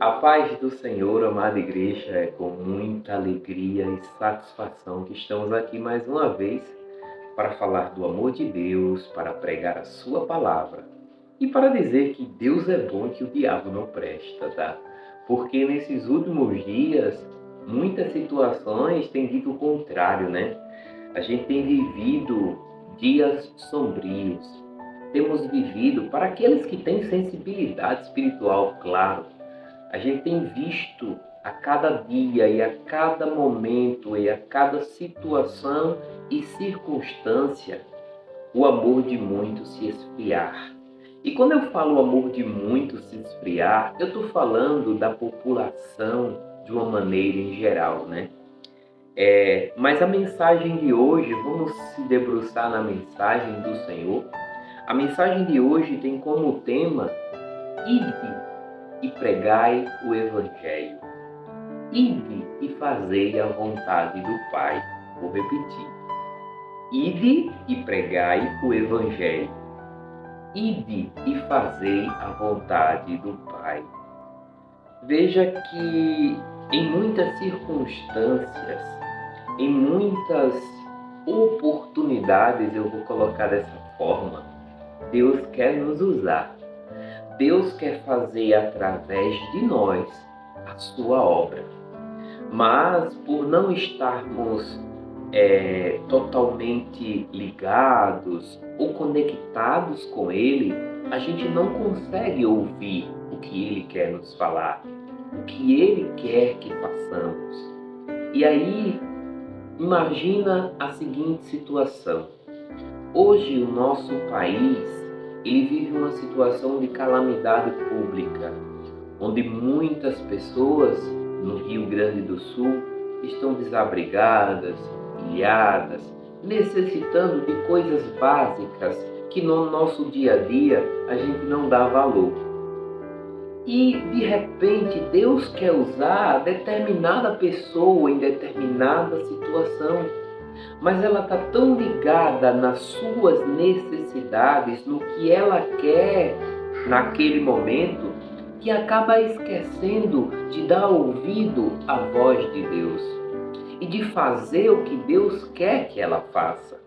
A paz do Senhor, amada igreja, é com muita alegria e satisfação que estamos aqui mais uma vez para falar do amor de Deus, para pregar a sua palavra e para dizer que Deus é bom e que o diabo não presta, tá? Porque nesses últimos dias, muitas situações têm dito o contrário, né? A gente tem vivido dias sombrios, temos vivido, para aqueles que têm sensibilidade espiritual, claro, a gente tem visto a cada dia e a cada momento e a cada situação e circunstância o amor de muitos se esfriar. E quando eu falo o amor de muitos se esfriar, eu estou falando da população de uma maneira em geral, né? Mas a mensagem de hoje, vamos se debruçar na mensagem do Senhor. A mensagem de hoje tem como tema: Ide e pregai o Evangelho. Ide e fazei a vontade do Pai. Vou repetir. Ide e pregai o Evangelho. Ide e fazei a vontade do Pai. Veja que em muitas circunstâncias, em muitas oportunidades, eu vou colocar dessa forma, Deus quer nos usar. Deus quer fazer através de nós a sua obra. Mas por não estarmos totalmente ligados ou conectados com Ele, a gente não consegue ouvir o que Ele quer nos falar, o que Ele quer que façamos. E aí, imagina a seguinte situação. Hoje o nosso país ele vive uma situação de calamidade pública, onde muitas pessoas no Rio Grande do Sul estão desabrigadas, ilhadas, necessitando de coisas básicas que no nosso dia a dia a gente não dá valor. E de repente Deus quer usar determinada pessoa em determinada situação, mas ela está tão ligada nas suas necessidades, no que ela quer naquele momento, que acaba esquecendo de dar ouvido à voz de Deus e de fazer o que Deus quer que ela faça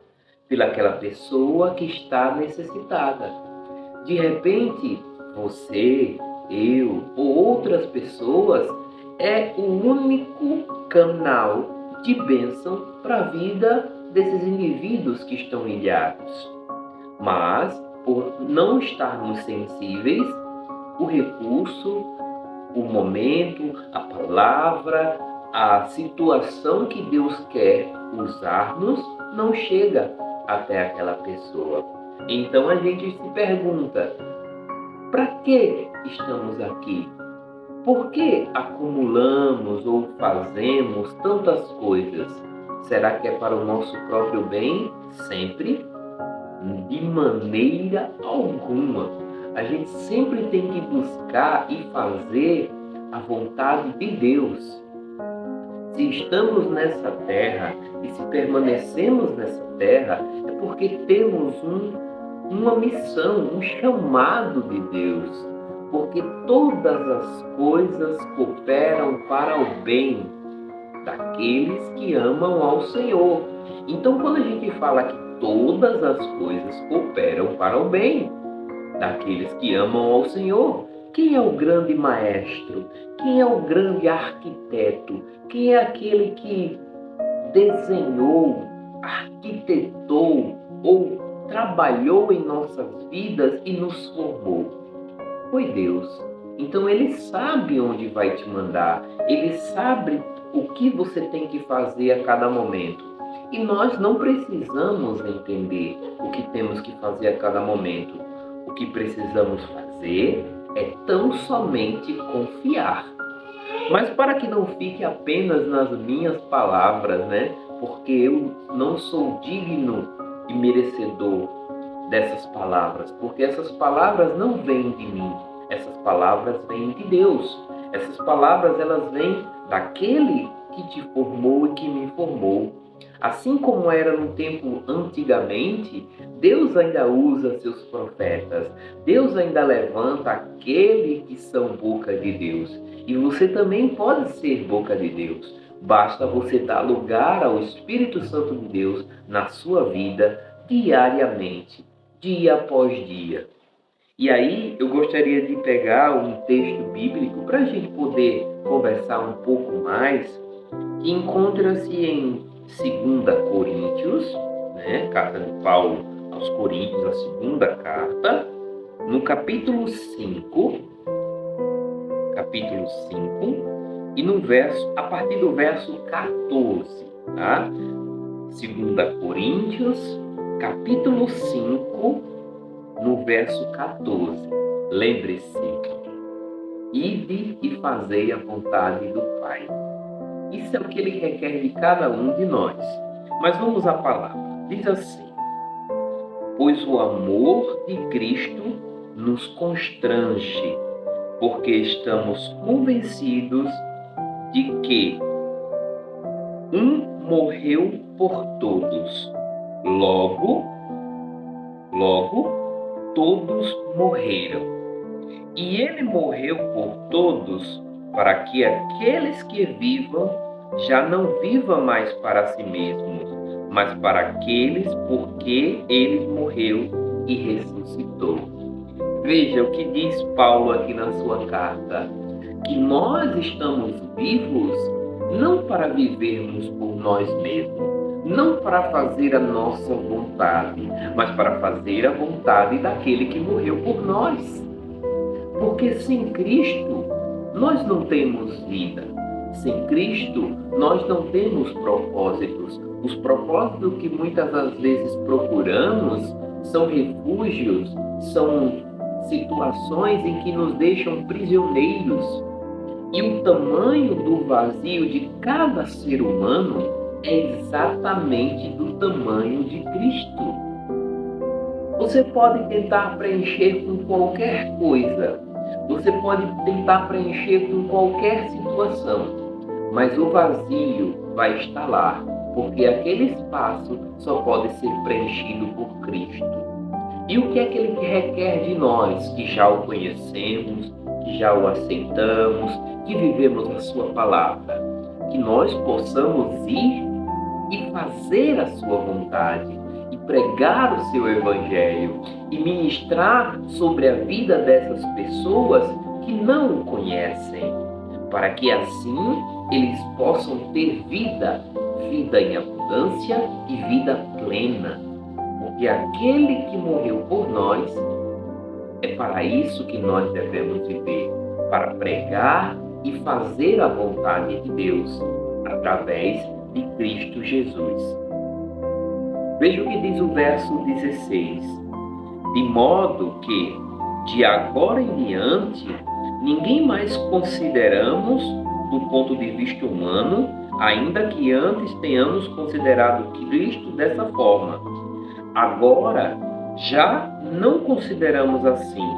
pelaquela pessoa que está necessitada. De repente, você, eu ou outras pessoas é o único canal de bênção para a vida desses indivíduos que estão ilhados. Mas, por não estarmos sensíveis, o recurso, o momento, a palavra, a situação que Deus quer usar-nos não chega até aquela pessoa. Então a gente se pergunta: para que estamos aqui? Por que acumulamos ou fazemos tantas coisas? Será que é para o nosso próprio bem? Sempre? De maneira alguma. A gente sempre tem que buscar e fazer a vontade de Deus. Se estamos nessa terra e se permanecemos nessa terra, é porque temos uma missão, um chamado de Deus. Porque todas as coisas cooperam para o bem daqueles que amam ao Senhor. Então, quando a gente fala que todas as coisas cooperam para o bem daqueles que amam ao Senhor, quem é o grande maestro? Quem é o grande arquiteto? Quem é aquele que desenhou, arquitetou ou trabalhou em nossas vidas e nos formou? Foi Deus. Então Ele sabe onde vai te mandar. Ele sabe o que você tem que fazer a cada momento. E nós não precisamos entender o que temos que fazer a cada momento. O que precisamos fazer é tão somente confiar. Mas para que não fique apenas nas minhas palavras, né? Porque eu não sou digno e merecedor dessas palavras, porque essas palavras não vêm de mim, essas palavras vêm de Deus. Essas palavras elas vêm daquele que te formou e que me formou. Assim como era no tempo antigamente, Deus ainda usa seus profetas. Deus ainda levanta aqueles que são boca de Deus. E você também pode ser boca de Deus. Basta você dar lugar ao Espírito Santo de Deus na sua vida diariamente, dia após dia. E aí eu gostaria de pegar um texto bíblico para a gente poder conversar um pouco mais, que encontra-se em 2 Coríntios, carta de Paulo aos Coríntios, a segunda carta, no capítulo 5, e no a partir do verso 14, tá? 2 Coríntios, capítulo 5, no verso 14. Lembre-se, ide e fazei a vontade do Pai. Isso é o que ele requer de cada um de nós. Mas vamos à palavra. Diz assim: pois o amor de Cristo nos constrange, porque estamos convencidos de que um morreu por todos, logo todos morreram. E ele morreu por todos, para que aqueles que vivam já não vivam mais para si mesmos, mas para aqueles por que ele morreu e ressuscitou. Veja o que diz Paulo aqui na sua carta, que nós estamos vivos não para vivermos por nós mesmos, não para fazer a nossa vontade, mas para fazer a vontade daquele que morreu por nós. Porque sem Cristo nós não temos vida. Sem Cristo nós não temos propósitos. Os propósitos que muitas das vezes procuramos são refúgios, são situações em que nos deixam prisioneiros. E o tamanho do vazio de cada ser humano é exatamente do tamanho de Cristo. Você pode tentar preencher com qualquer coisa, você pode tentar preencher com qualquer situação, mas o vazio vai estar lá, porque aquele espaço só pode ser preenchido por Cristo. E o que é que ele requer de nós, que já o conhecemos, que já o aceitamos, que vivemos a sua palavra? Que nós possamos ir e fazer a sua vontade, e pregar o seu evangelho, e ministrar sobre a vida dessas pessoas que não o conhecem, para que assim eles possam ter vida em abundância e vida plena. Porque aquele que morreu por nós, é para isso que nós devemos viver, para pregar e fazer a vontade de Deus, através de Cristo Jesus. Veja o que diz o verso 16. De modo que, de agora em diante, ninguém mais consideramos do ponto de vista humano, ainda que antes tenhamos considerado Cristo dessa forma. Agora, já não consideramos assim,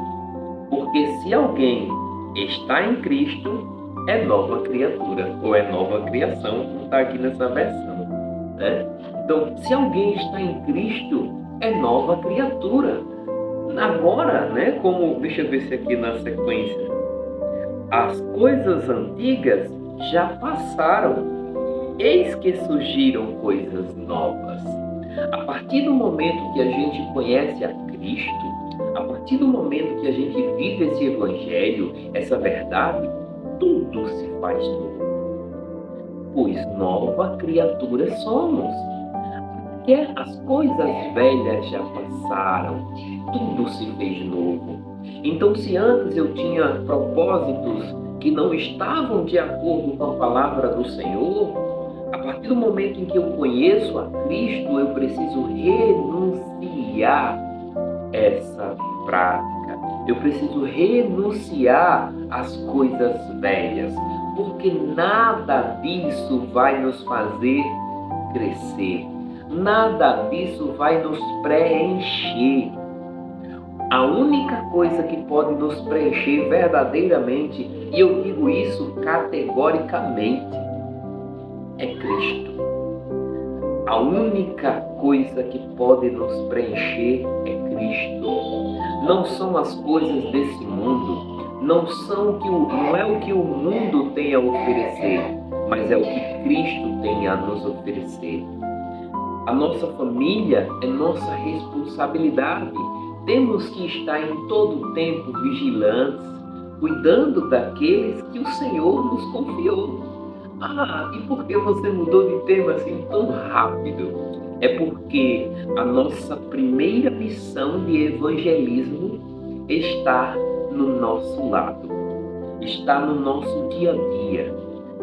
porque se alguém está em Cristo, é nova criatura, ou é nova criação, como está aqui nessa versão, né? Então, se alguém está em Cristo, é nova criatura. Agora, deixa eu ver se aqui na sequência, as coisas antigas já passaram, eis que surgiram coisas novas. A partir do momento que a gente conhece a Cristo, a partir do momento que a gente vive esse evangelho, essa verdade, tudo se faz novo, pois nova criatura somos. Porque as coisas velhas já passaram, tudo se fez novo. Então, se antes eu tinha propósitos que não estavam de acordo com a palavra do Senhor, a partir do momento em que eu conheço a Cristo, eu preciso renunciar essa prática. Eu preciso renunciar às coisas velhas, porque nada disso vai nos fazer crescer. Nada disso vai nos preencher. A única coisa que pode nos preencher verdadeiramente, e eu digo isso categoricamente, é Cristo. A única coisa que pode nos preencher é Cristo. Não são as coisas desse mundo, não é o que o mundo tem a oferecer, mas é o que Cristo tem a nos oferecer. A nossa família é nossa responsabilidade. Temos que estar em todo o tempo vigilantes, cuidando daqueles que o Senhor nos confiou. E por que você mudou de tema assim tão rápido? É porque a nossa primeira missão de evangelismo está no nosso lado, está no nosso dia a dia.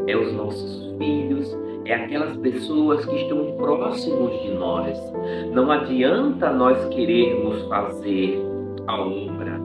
É os nossos filhos, é aquelas pessoas que estão próximos de nós. Não adianta nós querermos fazer a obra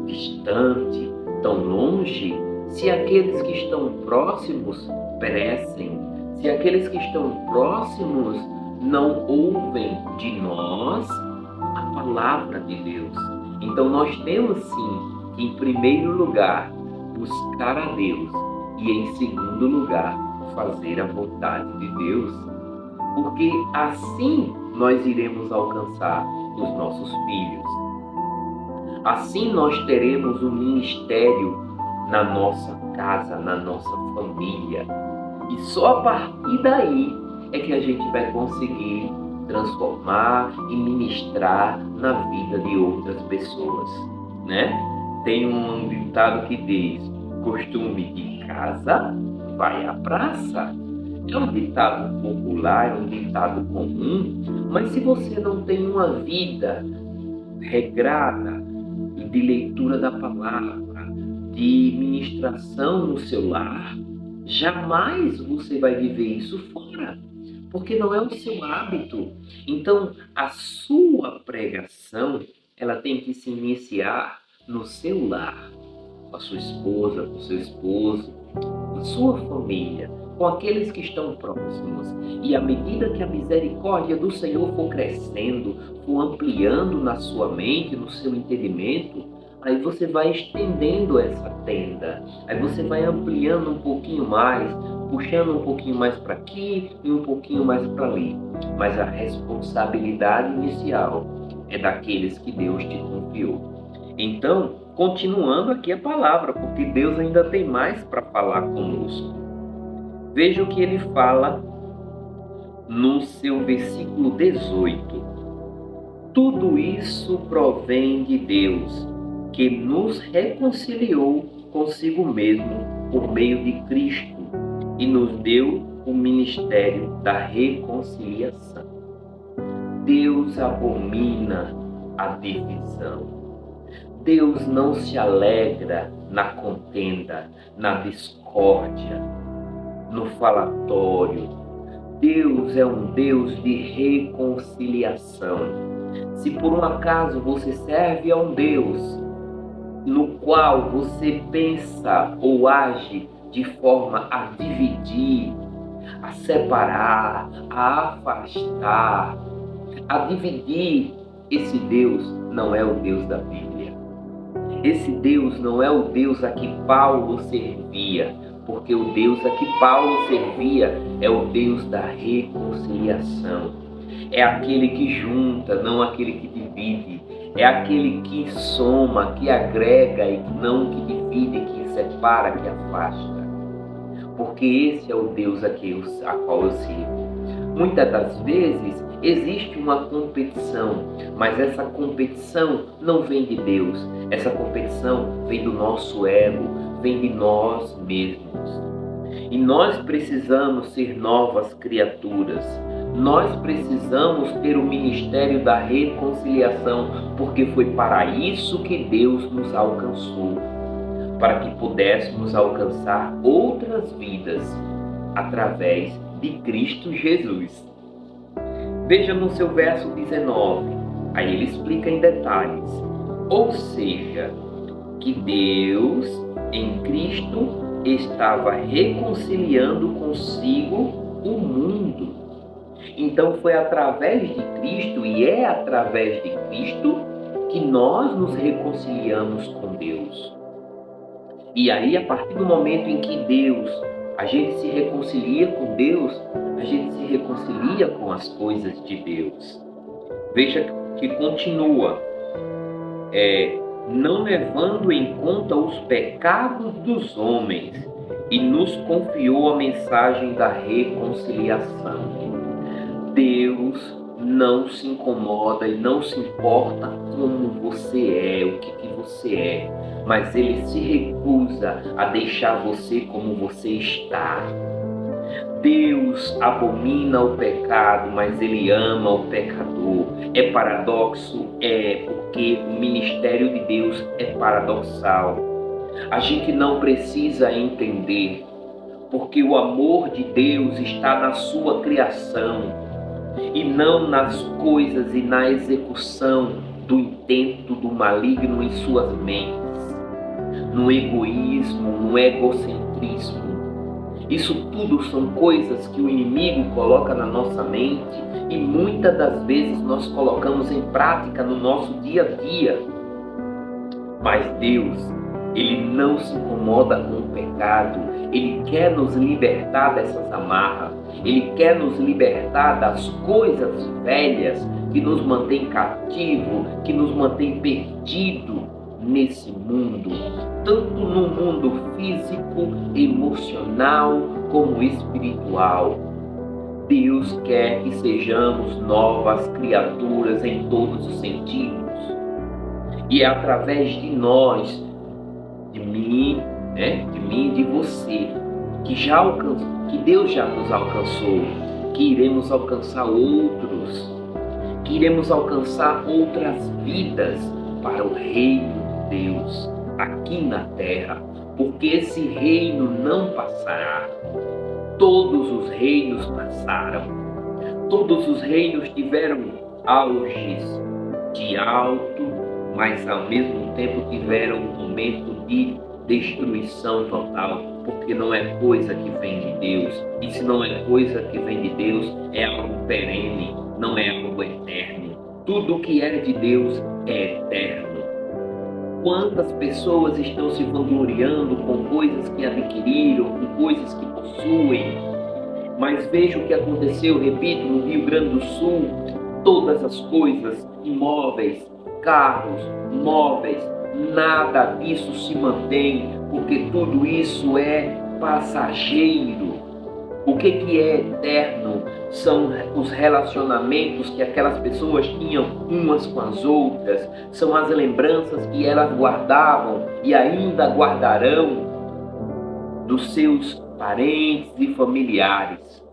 distante, tão longe, se aqueles que estão próximos perecem, se aqueles que estão próximos não ouvem de nós a palavra de Deus. Então nós temos sim, em primeiro lugar, buscar a Deus e em segundo lugar, fazer a vontade de Deus, porque assim nós iremos alcançar os nossos filhos. Assim nós teremos um ministério na nossa casa, na nossa família. E só a partir daí é que a gente vai conseguir transformar e ministrar na vida de outras pessoas, né? Tem um ditado que diz: costume de casa vai à praça. É um ditado popular, é um ditado comum, mas se você não tem uma vida regrada de leitura da palavra, de ministração no seu lar, jamais você vai viver isso fora, porque não é o seu hábito. Então, a sua pregação, ela tem que se iniciar no seu lar, com a sua esposa, com o seu esposo, com a sua família, com aqueles que estão próximos. E à medida que a misericórdia do Senhor for crescendo, for ampliando na sua mente, no seu entendimento, aí você vai estendendo essa tenda, aí você vai ampliando um pouquinho mais, puxando um pouquinho mais para aqui e um pouquinho mais para ali. Mas a responsabilidade inicial é daqueles que Deus te confiou. Então, continuando aqui a palavra, porque Deus ainda tem mais para falar conosco. Veja o que ele fala no seu versículo 18. Tudo isso provém de Deus, que nos reconciliou consigo mesmo por meio de Cristo e nos deu o ministério da reconciliação. Deus abomina a divisão. Deus não se alegra na contenda, na discórdia, no falatório. Deus é um Deus de reconciliação. Se por um acaso você serve a um Deus no qual você pensa ou age de forma a dividir, a separar, a afastar, a dividir, esse Deus não é o Deus da Bíblia. Esse Deus não é o Deus a que Paulo servia, porque o Deus a que Paulo servia é o Deus da reconciliação. É aquele que junta, não aquele que divide. É aquele que soma, que agrega e não que divide, que separa, que afasta. Porque esse é o Deus a qual eu sirvo. Muitas das vezes existe uma competição, mas essa competição não vem de Deus. Essa competição vem do nosso ego, vem de nós mesmos. E nós precisamos ser novas criaturas. Nós precisamos ter o ministério da reconciliação, porque foi para isso que Deus nos alcançou, para que pudéssemos alcançar outras vidas através de Cristo Jesus. Veja no seu verso 19, aí ele explica em detalhes. Ou seja, que Deus em Cristo estava reconciliando consigo o mundo. Então foi através de Cristo e é através de Cristo que nós nos reconciliamos com Deus. E aí, a partir do momento em que a gente se reconcilia com Deus, a gente se reconcilia com as coisas de Deus. Veja que continua. não levando em conta os pecados dos homens, e nos confiou a mensagem da reconciliação. Deus não se incomoda e não se importa como você é, o que você é, mas Ele se recusa a deixar você como você está. Deus abomina o pecado, mas Ele ama o pecador. É paradoxo? É, porque o ministério de Deus é paradoxal. A gente não precisa entender, porque o amor de Deus está na sua criação e não nas coisas e na execução do intento do maligno em suas mentes, no egoísmo, no egocentrismo. Isso tudo são coisas que o inimigo coloca na nossa mente e muitas das vezes nós colocamos em prática no nosso dia a dia. Mas Deus, Ele não se incomoda com o pecado. Ele quer nos libertar dessas amarras. Ele quer nos libertar das coisas velhas que nos mantém cativo, que nos mantém perdido nesse mundo, tanto no mundo físico, emocional, como espiritual. Deus quer que sejamos novas criaturas em todos os sentidos. E é através de nós, de mim, e de você, que Deus já nos alcançou, que iremos alcançar outros, que iremos alcançar outras vidas para o reino de Deus aqui na terra, porque esse reino não passará. Todos os reinos passaram, todos os reinos tiveram auges de alto, mas ao mesmo tempo tiveram um momento de destruição total, porque não é coisa que vem de Deus. E se não é coisa que vem de Deus, é algo perene, não é algo eterno. Tudo que é de Deus é eterno. Quantas pessoas estão se vangloriando com coisas que adquiriram, com coisas que possuem, mas veja o que aconteceu, repito, no Rio Grande do Sul. Todas as coisas, imóveis, carros, móveis, nada disso se mantém, porque tudo isso é passageiro. O que é eterno são os relacionamentos que aquelas pessoas tinham umas com as outras, são as lembranças que elas guardavam e ainda guardarão dos seus parentes e familiares.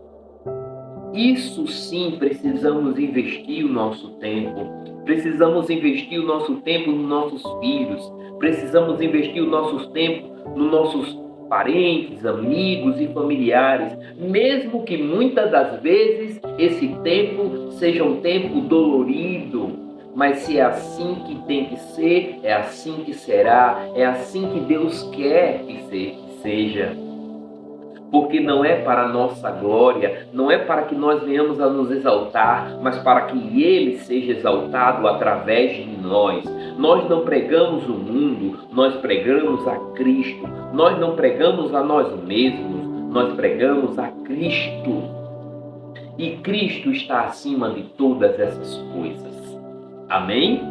Isso sim, precisamos investir o nosso tempo. Precisamos investir o nosso tempo nos nossos filhos. Precisamos investir o nosso tempo nos nossos parentes, amigos e familiares. Mesmo que muitas das vezes esse tempo seja um tempo dolorido. Mas se é assim que tem que ser, é assim que será. É assim que Deus quer que seja. Porque não é para a nossa glória, não é para que nós venhamos a nos exaltar, mas para que Ele seja exaltado através de nós. Nós não pregamos o mundo, nós pregamos a Cristo. Nós não pregamos a nós mesmos, nós pregamos a Cristo. E Cristo está acima de todas essas coisas. Amém?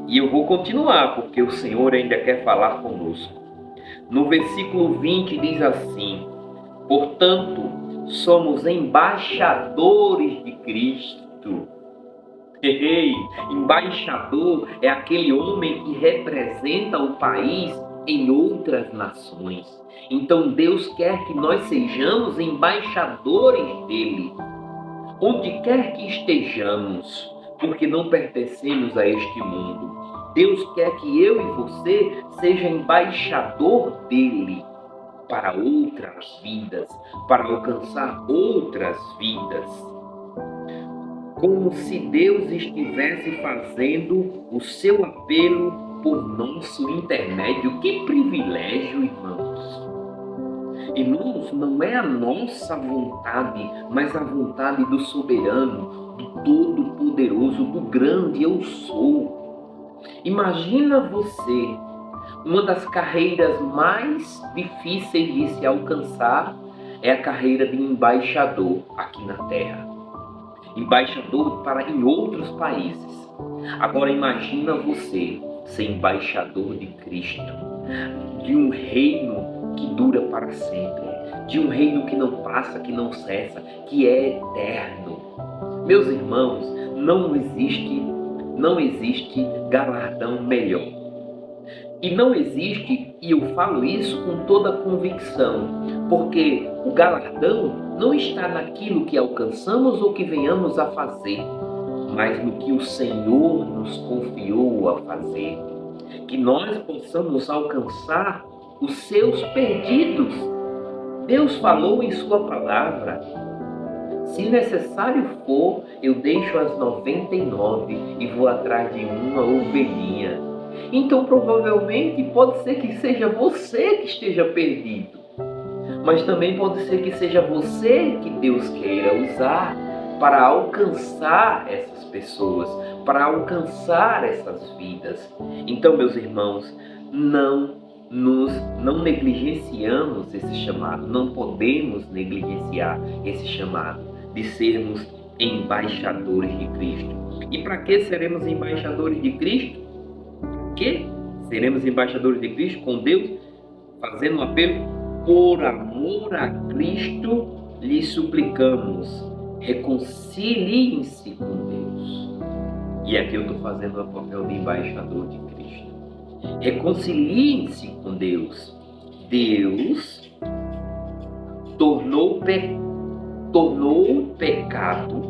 E eu vou continuar, porque o Senhor ainda quer falar conosco. No versículo 20 diz assim: portanto, somos embaixadores de Cristo. Embaixador é aquele homem que representa o país em outras nações. Então Deus quer que nós sejamos embaixadores dele, onde quer que estejamos, porque não pertencemos a este mundo. Deus quer que eu e você seja embaixador dele para outras vidas, para alcançar outras vidas. Como se Deus estivesse fazendo o seu apelo por nosso intermédio. Que privilégio, irmãos! Irmãos, não é a nossa vontade, mas a vontade do soberano, do todo-poderoso, do grande eu sou. Imagina você, uma das carreiras mais difíceis de se alcançar é a carreira de embaixador aqui na Terra. Embaixador em outros países. Agora imagina você ser embaixador de Cristo, de um reino que dura para sempre, de um reino que não passa, que não cessa, que é eterno. Meus irmãos, não existe galardão melhor. E não existe, e eu falo isso com toda a convicção, porque o galardão não está naquilo que alcançamos ou que venhamos a fazer, mas no que o Senhor nos confiou a fazer. Que nós possamos alcançar os seus perdidos. Deus falou em sua palavra: se necessário for, eu deixo as 99 e vou atrás de uma ovelhinha. Então provavelmente pode ser que seja você que esteja perdido, mas também pode ser que seja você que Deus queira usar para alcançar essas pessoas, para alcançar essas vidas. Então, meus irmãos, não negligenciamos esse chamado, não podemos negligenciar esse chamado de sermos embaixadores de Cristo. E para que seremos embaixadores de Cristo? Que seremos embaixadores de Cristo com Deus, fazendo um apelo: por amor a Cristo lhes suplicamos, reconciliem-se com Deus. E aqui eu estou fazendo o papel de embaixador de Cristo. Reconciliem-se com Deus. Deus tornou o pecado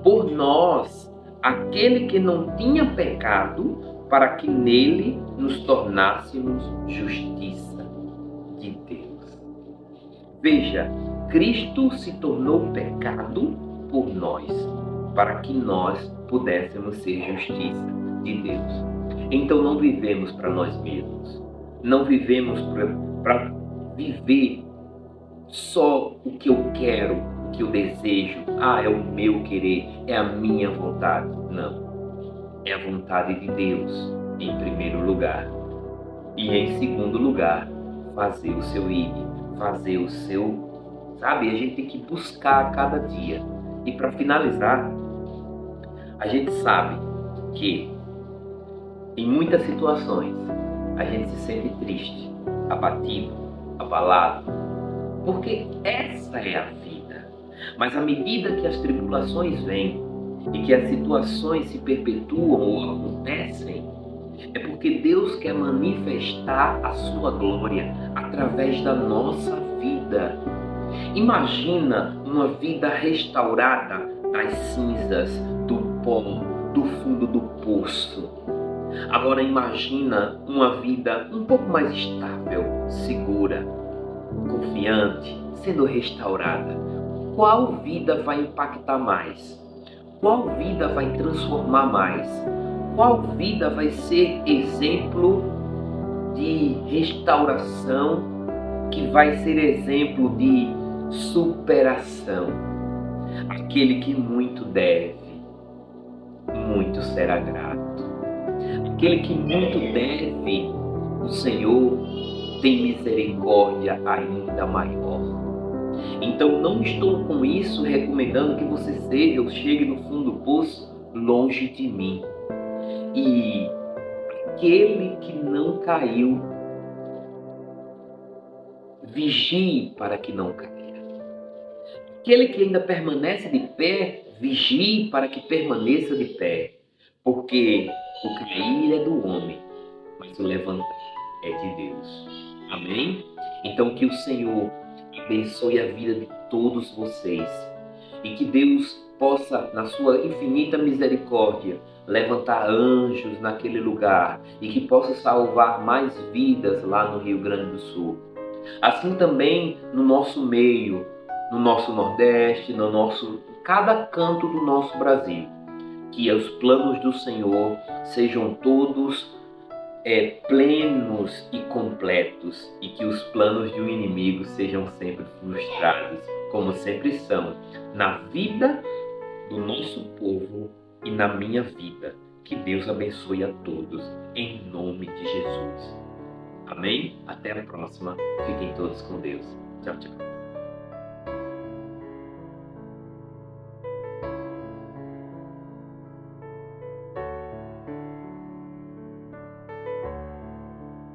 por nós, aquele que não tinha pecado, para que nele nos tornássemos justiça de Deus. Veja, Cristo se tornou pecado por nós, para que nós pudéssemos ser justiça de Deus. Então não vivemos para nós mesmos, não vivemos para viver só o que eu quero, o que eu desejo. É o meu querer, é a minha vontade. Não. É a vontade de Deus, em primeiro lugar. E em segundo lugar, fazer o seu ir, fazer o seu... Sabe, a gente tem que buscar a cada dia. E para finalizar, a gente sabe que em muitas situações a gente se sente triste, abatido, abalado, porque essa é a vida. Mas à medida que as tribulações vêm, e que as situações se perpetuam ou acontecem, é porque Deus quer manifestar a sua glória através da nossa vida. Imagina uma vida restaurada das cinzas, do pó, do fundo do poço. Agora imagina uma vida um pouco mais estável, segura, confiante, sendo restaurada. Qual vida vai impactar mais? Qual vida vai transformar mais? Qual vida vai ser exemplo de restauração, que vai ser exemplo de superação? Aquele que muito deve, muito será grato. Aquele que muito deve, o Senhor tem misericórdia ainda maior. Então não estou com isso recomendando que você seja ou chegue no fundo do poço longe de mim. E aquele que não caiu, vigie para que não caia. Aquele que ainda permanece de pé, vigie para que permaneça de pé. Porque o cair é do homem, mas o levantar é de Deus. Amém? Então que o Senhor abençoe a vida de todos vocês e que Deus possa, na sua infinita misericórdia, levantar anjos naquele lugar e que possa salvar mais vidas lá no Rio Grande do Sul. Assim também no nosso meio, no nosso Nordeste, cada canto do nosso Brasil, que os planos do Senhor sejam todos plenos e completos e que os planos de um inimigo sejam sempre frustrados, como sempre são, na vida do nosso povo e na minha vida. Que Deus abençoe a todos, em nome de Jesus. Amém? Até a próxima. Fiquem todos com Deus. Tchau, tchau.